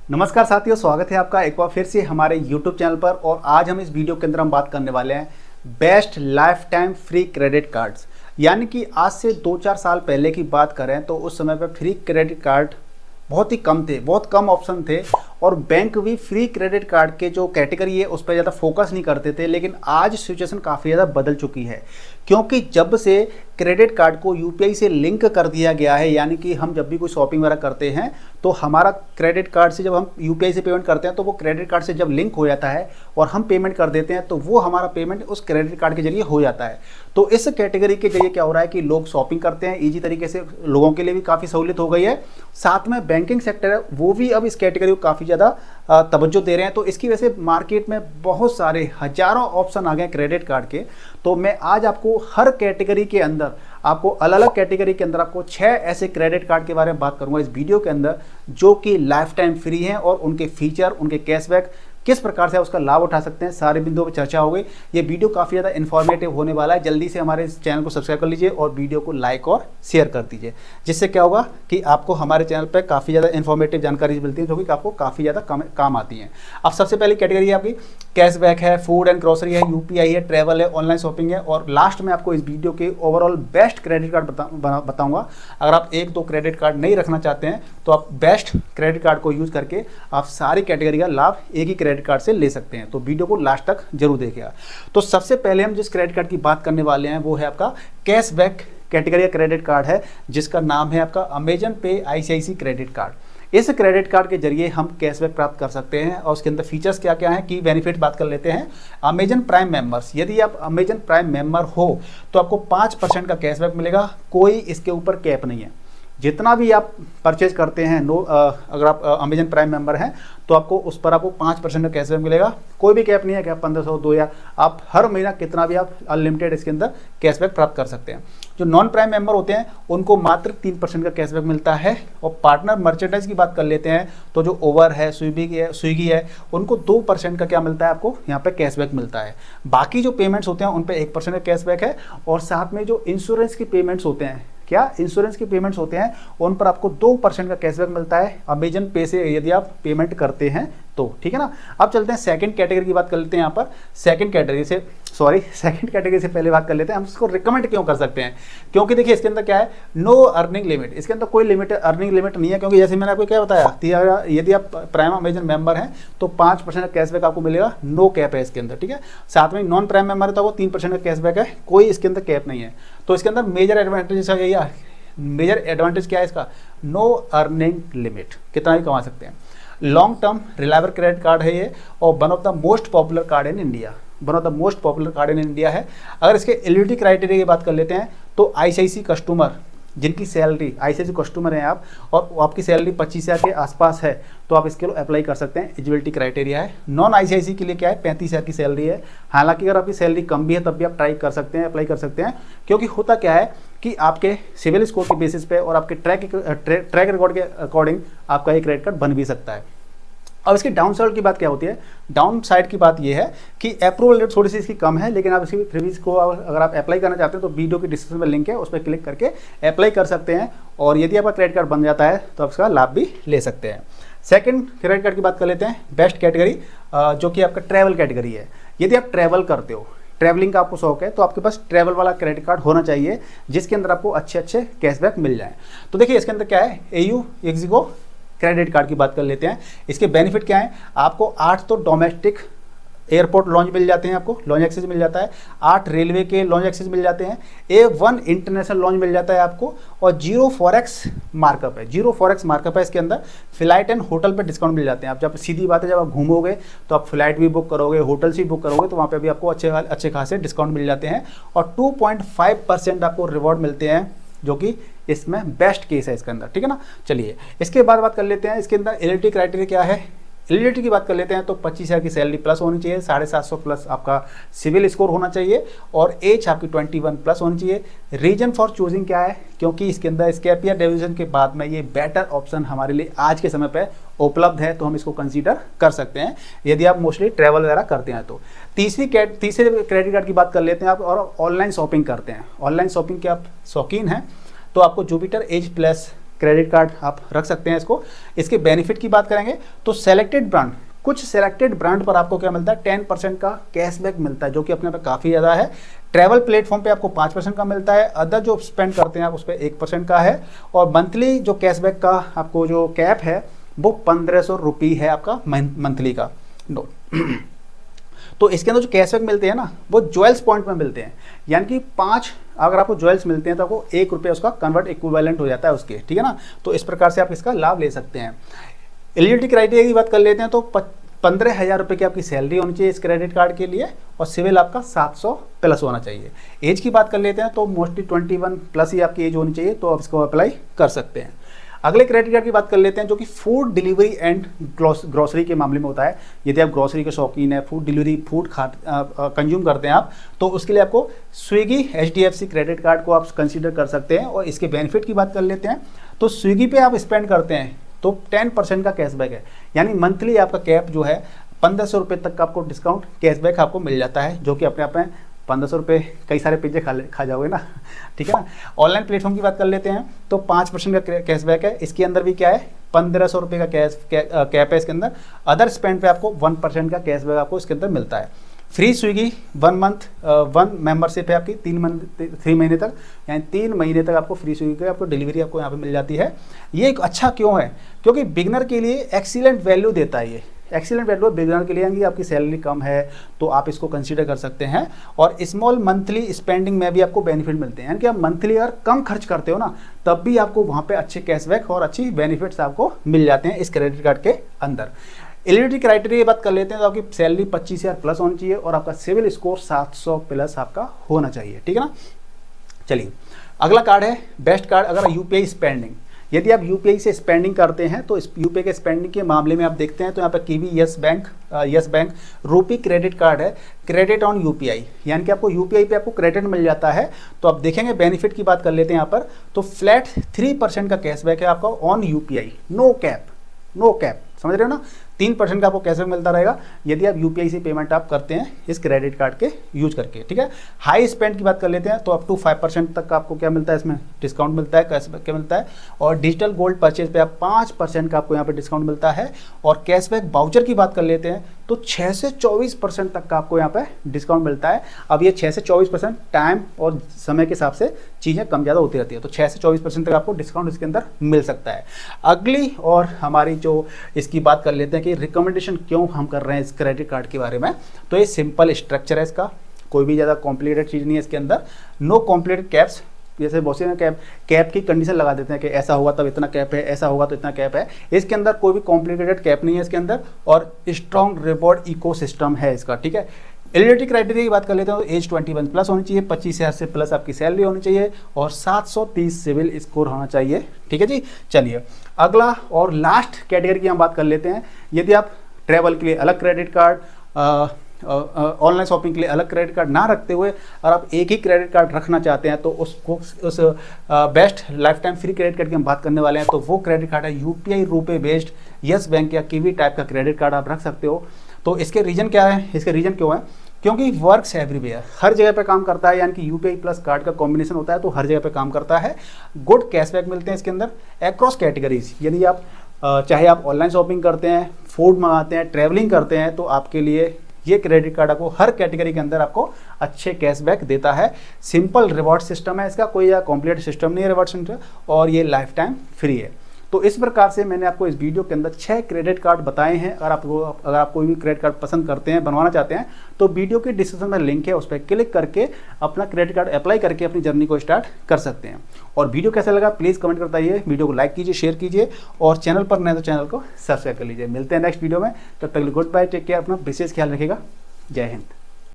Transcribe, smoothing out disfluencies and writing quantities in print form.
नमस्कार साथियों, स्वागत है आपका एक बार फिर से हमारे YouTube चैनल पर। और आज हम इस वीडियो के अंदर हम बात करने वाले हैं best life time free credit cards. यानी कि आज से 2-4 साल पहले की बात करें तो उस समय पर फ्री क्रेडिट कार्ड बहुत ही कम थे, बहुत कम ऑप्शन थे और बैंक भी फ्री क्रेडिट कार्ड के जो कैटेगरी है उस पर ज़्यादा फोकस नहीं करते थे। लेकिन आज सिचुएशन काफ़ी ज़्यादा बदल चुकी है, क्योंकि जब से क्रेडिट कार्ड को यूपीआई से लिंक कर दिया गया है, यानी कि हम जब भी कोई शॉपिंग वगैरह करते हैं तो हमारा क्रेडिट कार्ड से जब हम यूपीआई से पेमेंट करते हैं तो वो क्रेडिट कार्ड से जब लिंक हो जाता है और हम पेमेंट कर देते हैं तो वो हमारा पेमेंट उस क्रेडिट कार्ड के जरिए हो जाता है। तो इस कैटेगरी के जरिए क्या हो रहा है कि लोग शॉपिंग करते हैं ईजी तरीके से, लोगों के लिए भी काफ़ी सहूलियत हो गई है। साथ में बैंकिंग सेक्टर है वो भी अब इस कैटेगरी को काफ़ी ज़्यादा तवज्जो दे रहे हैं। तो इसकी वजह से मार्केट में बहुत सारे हजारों ऑप्शन आ गए क्रेडिट कार्ड के। तो मैं आज आपको हर कैटेगरी के अंदर आपको अलग अलग कैटेगरी के अंदर आपको 6 ऐसे क्रेडिट कार्ड के बारे में बात करूंगा इस वीडियो के अंदर, जो कि लाइफ टाइम फ्री हैं और उनके फीचर, उनके कैशबैक किस प्रकार से उसका लाभ उठा सकते हैं, सारे बिंदुओं पर चर्चा हो गई। ये वीडियो काफ़ी ज़्यादा इन्फॉर्मेटिव होने वाला है। जल्दी से हमारे इस चैनल को सब्सक्राइब कर लीजिए और वीडियो को लाइक और शेयर कर दीजिए, जिससे क्या होगा कि आपको हमारे चैनल पर काफ़ी ज़्यादा इन्फॉर्मेटिव जानकारी मिलती है जो कि आपको काफ़ी ज़्यादा काम आती है। अब सबसे पहली कैटेगरी है आपकी कैशबैक है, फूड एंड ग्रोसरी है, यूपीआई है, ट्रैवल है, ऑनलाइन शॉपिंग है और लास्ट में आपको इस वीडियो के ओवरऑल बेस्ट क्रेडिट कार्ड बताऊंगा। अगर आप 1-2 क्रेडिट कार्ड नहीं रखना चाहते हैं तो आप बेस्ट क्रेडिट कार्ड को यूज़ करके आप सारी कैटेगरी का लाभ एक ही क्रेडिट कार्ड से ले सकते हैं। तो वीडियो को लास्ट तक जरूर देखिएगा। तो सबसे पहले हम जिस क्रेडिट कार्ड की बात करने वाले हैं वो है आपका कैशबैक कैटेगरी का क्रेडिट कार्ड है, जिसका नाम है आपका अमेजन पे आईसीआईसी क्रेडिट कार्ड। इस क्रेडिट कार्ड के जरिए हम कैशबैक प्राप्त कर सकते हैं और उसके अंदर फीचर्स क्या क्या हैं की बेनिफिट बात कर लेते हैं। अमेजन प्राइम मेंबर्स, यदि आप अमेजन प्राइम मेंबर हो तो आपको 5% का कैशबैक मिलेगा। कोई इसके ऊपर कैप नहीं है, जितना भी आप परचेज करते हैं अगर आप अमेजन प्राइम मेंबर हैं तो आपको उस पर आपको 5% का कैशबैक मिलेगा। कोई भी कैप नहीं है कि आप 1500, 2000, आप हर महीना कितना भी आप अनलिमिटेड इसके अंदर कैशबैक प्राप्त कर सकते हैं। जो नॉन प्राइम मेंबर होते हैं उनको मात्र 3% का कैशबैक मिलता है। और पार्टनर मर्चेंडाइज की बात कर लेते हैं तो जो ओवर है, स्विगी है, उनको 2% का क्या मिलता है, आपको यहाँ पे कैशबैक मिलता है। बाकी जो पेमेंट्स होते हैं उन पर 1% का कैशबैक है। और साथ में जो इंश्योरेंस के पेमेंट्स होते हैं, क्या इंश्योरेंस के पेमेंट्स होते हैं, उन पर आपको 2% का कैशबैक मिलता है अमेजन पे से यदि आप पेमेंट करते हैं तो, ठीक है ना। अब चलते हैं सेकंड कैटेगरी की बात कर लेते हैं। यहाँ पर सेकंड कैटेगरी से पहले बात कर लेते हैं हम इसको रिकमेंड क्यों कर सकते हैं। क्योंकि देखिए इसके अंदर क्या है, नो अर्निंग लिमिट, इसके अंदर कोई अर्निंग लिमिट नहीं है। क्योंकि जैसे मैंने आपको क्या बताया, यदि आप प्राइम अमेजन मेंबर हैं तो 5% का कैशबैक आपको मिलेगा, नो कैप है इसके अंदर, ठीक है। साथ में नॉन प्राइम मेंबर है तो वो 3% का कैशबैक है, कोई इसके अंदर कैप नहीं है। तो इसके अंदर मेजर एडवांटेज क्या है इसका, नो अर्निंग लिमिट, कितना भी कमा सकते हैं। Long term reliable credit card है ये और one of the most popular card in India है। अगर इसके एलिजिबिलिटी क्राइटेरिया की बात कर लेते हैं तो आईसीआईसी कस्टमर, जिनकी सैलरी, आईसीआईसी कस्टमर हैं आप और आपकी सैलरी 25,000 के आसपास है तो आप इसके लिए अप्लाई कर सकते हैं। एलिजिबिलिटी क्राइटेरिया है। नॉन आईसीआईसी के लिए क्या है, 35,000 की सैलरी है। हालांकि अगर आपकी सैलरी कम भी है तब भी आप ट्राई कर सकते हैं, अप्लाई कर सकते हैं। क्योंकि होता क्या है कि आपके सिविल स्कोर के बेसिस पे और आपके ट्रैक रिकॉर्ड के अकॉर्डिंग आपका ये क्रेडिट कार्ड बन भी सकता है। अब इसकी डाउन साइड की बात क्या होती है, डाउन साइड की बात ये है कि अप्रूवल रेट थोड़ी सी इसकी कम है, लेकिन आप इसकी फिर भी इसको अगर आप अप्लाई करना चाहते हैं तो वीडियो की डिस्क्रिप्शन में लिंक है, उस पर क्लिक करके अप्लाई कर सकते हैं। और यदि आपका क्रेडिट कार्ड बन जाता है तो आप इसका लाभ भी ले सकते हैं। सेकंड क्रेडिट कार्ड की बात कर लेते हैं, बेस्ट कैटेगरी, जो कि आपका ट्रैवल कैटेगरी है। यदि आप ट्रैवल करते हो, ट्रैवलिंग का आपको शौक है तो आपके पास ट्रैवल वाला क्रेडिट कार्ड होना चाहिए, जिसके अंदर आपको अच्छे कैशबैक मिल जाए। तो देखिए इसके अंदर क्या है, एयू एक्सिगो क्रेडिट कार्ड की बात कर लेते हैं। इसके बेनिफिट क्या है, आपको 8 तो डोमेस्टिक एयरपोर्ट लॉन्च मिल जाते हैं, आपको लॉन्च एक्सेस मिल जाता है, 8 रेलवे के लॉन्च एक्सेस मिल जाते हैं, A1 इंटरनेशनल लॉन्च मिल जाता है आपको और 0 फॉरेक्स मार्कअप है। 0 फॉरेक्स मार्कअप है इसके अंदर। फ्लाइट एंड होटल पे डिस्काउंट मिल जाते हैं। आप जब सीधी बात है, जब आप घूमोगे तो आप फ्लाइट भी बुक करोगे, होटल्स भी बुक करोगे तो वहाँ पे भी आपको अच्छे खासे डिस्काउंट मिल जाते हैं। और 2.5% आपको रिवॉर्ड मिलते हैं, जो कि इसमें बेस्ट केस है इसके अंदर, ठीक है ना। चलिए इसके बाद बात कर लेते हैं इसके अंदर एलिजिबिलिटी क्राइटेरिया क्या है। एलिजिबिलिटी की बात कर लेते हैं तो 25,000 की सैलरी प्लस होनी चाहिए, 750 प्लस आपका सिविल स्कोर होना चाहिए और एज आपकी 21 प्लस होनी चाहिए। रीजन फॉर चूजिंग क्या है, क्योंकि इसके अंदर स्कैप या डिवीजन के बाद में ये बेटर ऑप्शन हमारे लिए आज के समय पर उपलब्ध है, तो हम इसको कंसीडर कर सकते हैं यदि आप मोस्टली ट्रैवल वगैरह करते हैं तो। तीसरे क्रेडिट कार्ड की बात कर लेते हैं आप, और ऑनलाइन शॉपिंग करते हैं। ऑनलाइन शॉपिंग के आप शौकीन हैं तो आपको Jupiter edge plus credit card आप रख सकते हैं इसको। इसके बेनिफिट की बात करेंगे तो सेलेक्टेड ब्रांड, कुछ सेलेक्टेड ब्रांड पर आपको क्या मिलता है 10% का कैशबैक मिलता है, जो कि अपने पे काफ़ी ज़्यादा है। ट्रैवल प्लेटफॉर्म पे आपको 5% का मिलता है, अदर जो स्पेंड करते हैं आप उस पर 1% का है। और मंथली जो कैशबैक का आपको जो कैप है वो 1500 रुपये है आपका मंथली का। तो इसके अंदर जो कैशबैक मिलते हैं ना वो ज्वेल्स पॉइंट में मिलते हैं, यानी कि 5 अगर आपको ज्वेल्स मिलते हैं तो आपको 1 रुपये उसका कन्वर्ट इक्विवेलेंट हो जाता है उसके, ठीक है ना। तो इस प्रकार से आप इसका लाभ ले सकते हैं। एलिजिबिलिटी क्राइटेरिया की बात कर लेते हैं तो 15,000 रुपये की आपकी सैलरी होनी चाहिए इस क्रेडिट कार्ड के लिए, और सिविल आपका 700 प्लस होना चाहिए। एज की बात कर लेते हैं तो मोस्टली 21 प्लस ही आपकी एज होनी चाहिए, तो आप इसको अप्लाई कर सकते हैं। अगले क्रेडिट कार्ड की बात कर लेते हैं जो कि फूड डिलीवरी एंड ग्रोसरी के मामले में होता है। यदि आप ग्रोसरी के शौकीन है, फूड डिलीवरी फूड कंज्यूम करते हैं आप, तो उसके लिए आपको स्विगी HDFC क्रेडिट कार्ड को आप कंसीडर कर सकते हैं। और इसके बेनिफिट की बात कर लेते हैं तो स्विगी पे आप स्पेंड करते हैं तो 10% का कैशबैक है, यानी मंथली आपका कैप जो है 1500 रुपये तक का आपको डिस्काउंट कैशबैक आपको मिल जाता है, जो कि अपने आप में 1500 रुपये कई सारे पिज्जे खा जाओगे ना, ठीक है ना। ऑनलाइन प्लेटफॉर्म की बात कर लेते हैं तो 5% का कैशबैक है। इसके अंदर भी क्या है 1500 रुपये का कैप है इसके अंदर। अदर स्पेंड पे आपको 1% का कैशबैक आपको इसके अंदर मिलता है। फ्री स्विगी 1 मेंबरशिप है आपकी 3 महीने तक, यानी 3 महीने तक आपको फ्री स्विगी की आपको डिलीवरी आपको यहाँ पे मिल जाती है। ये एक अच्छा क्यों है, क्योंकि बिगनर के लिए एक्सीलेंट वैल्यू देता है। ये एक्सीलेंट वैल्यू बिगनर के लिए, यानी आपकी सैलरी कम है तो आप इसको कंसीडर कर सकते हैं। और स्मॉल मंथली स्पेंडिंग में भी आपको बेनिफिट मिलते हैं, यानी कि आप मंथली अगर कम खर्च करते हो ना तब भी आपको वहाँ पे अच्छे कैशबैक और अच्छी बेनिफिट्स आपको मिल जाते हैं इस क्रेडिट कार्ड के अंदर। एलिजिबिलिटी क्राइटेरिया की बात कर लेते हैं तो आपकी सैलरी 25,000 प्लस होनी चाहिए और आपका सिविल स्कोर 700 प्लस आपका होना चाहिए, ठीक है ना। चलिए अगला कार्ड है बेस्ट कार्ड। अगर यूपीआई स्पेंडिंग, यदि आप यूपीआई से स्पेंडिंग करते हैं तो इस यूपीआई के स्पेंडिंग के मामले में आप देखते हैं तो यहाँ पर कीवी यस बैंक रूपी क्रेडिट कार्ड है, क्रेडिट ऑन यूपीआई, यानी कि आपको यूपीआई पे आपको क्रेडिट मिल जाता है। तो आप देखेंगे बेनिफिट की बात कर लेते हैं यहाँ पर तो फ्लैट 3% का कैशबैक है आपका ऑन यूपीआई, नो कैप, समझ रहे हो ना। 3% का आपको कैशबैक मिलता रहेगा यदि आप यूपीआई से पेमेंट आप करते हैं इस क्रेडिट कार्ड के यूज करके, ठीक है। हाई स्पेंड की बात कर लेते हैं तो अप टू 5% तक का आपको क्या मिलता है, इसमें डिस्काउंट मिलता है, कैशबैक क्या मिलता है। और डिजिटल गोल्ड परचेज पे आप 5% का आपको यहाँ पे डिस्काउंट मिलता है। और कैशबैक वाउचर की बात कर लेते हैं तो 6 से 24% तक का आपको यहाँ पे डिस्काउंट मिलता है। अब ये 6 से 24% टाइम और समय के हिसाब से चीज़ें कम ज़्यादा होती रहती है, तो 6 से 24% तक आपको डिस्काउंट इसके अंदर मिल सकता है। अगली और हमारी जो इसकी बात कर लेते हैं कि रिकमेंडेशन क्यों हम कर रहे हैं इस क्रेडिट कार्ड के बारे में, तो ये सिंपल स्ट्रक्चर है इसका, कोई भी ज़्यादा कॉम्प्लिकेटेड चीज़ नहीं है इसके अंदर। नो कॉम्प्लिकेटेड कैप्स, जैसे बहुत से कैप की कंडीशन लगा देते हैं कि ऐसा होगा तब इतना कैप है, ऐसा होगा तो इतना कैप है। इसके अंदर कोई भी कॉम्प्लिकेटेड कैप नहीं है इसके अंदर, और स्ट्रॉन्ग रिवॉर्ड इकोसिस्टम है इसका, ठीक है। एलिजिबिलिटी क्राइटेरिया की बात कर लेते हैं तो एज 21 प्लस होनी चाहिए, 25,000 से प्लस आपकी सैलरी होनी चाहिए और 730 सिविल स्कोर होना चाहिए, ठीक है जी। चलिए अगला और लास्ट कैटेगरी की हम बात कर लेते हैं। यदि आप ट्रैवल के लिए अलग क्रेडिट कार्ड, ऑनलाइन शॉपिंग के लिए अलग क्रेडिट कार्ड ना रखते हुए और आप एक ही क्रेडिट कार्ड रखना चाहते हैं तो उस best life time free credit card की हम बात करने वाले हैं। तो वो क्रेडिट कार्ड है UPI RuPay based yes bank या कीवी टाइप का क्रेडिट कार्ड आप रख सकते हो। तो इसके रीजन क्या है, इसके रीजन क्यों है, क्योंकि वर्क्स एवरीवेयर, हर जगह पे काम करता है, यानी कि यूपीआई प्लस कार्ड का कॉम्बिनेशन होता है तो हर जगह पे काम करता है। गुड कैशबैक मिलते हैं इसके अंदर अक्रॉस कैटेगरीज, यानी आप चाहे आप ऑनलाइन शॉपिंग करते हैं, फूड मंगाते हैं, ट्रैवलिंग करते हैं, तो आपके लिए ये क्रेडिट कार्ड आपको हर कैटेगरी के अंदर आपको अच्छे कैशबैक देता है। सिंपल रिवॉर्ड सिस्टम है इसका, कोई कॉम्प्लीट सिस्टम नहीं है रिवॉर्ड सिस्टम, और ये लाइफ टाइम फ्री है। तो इस प्रकार से मैंने आपको इस वीडियो के अंदर 6 क्रेडिट कार्ड बताए हैं। अगर आप कोई भी क्रेडिट कार्ड पसंद करते हैं, बनवाना चाहते हैं, तो वीडियो के डिस्क्रिप्शन में लिंक है, उस पर क्लिक करके अपना क्रेडिट कार्ड अप्लाई करके अपनी जर्नी को स्टार्ट कर सकते हैं। और वीडियो कैसा लगा प्लीज़ कमेंट कर बताइए, वीडियो को लाइक कीजिए, शेयर कीजिए, और चैनल पर नए तो चैनल को सब्सक्राइब कर लीजिए। मिलते हैं नेक्स्ट वीडियो में, तब तक गुड बाय, टेक केयर, अपना विशेष ख्याल रखिएगा। जय हिंद।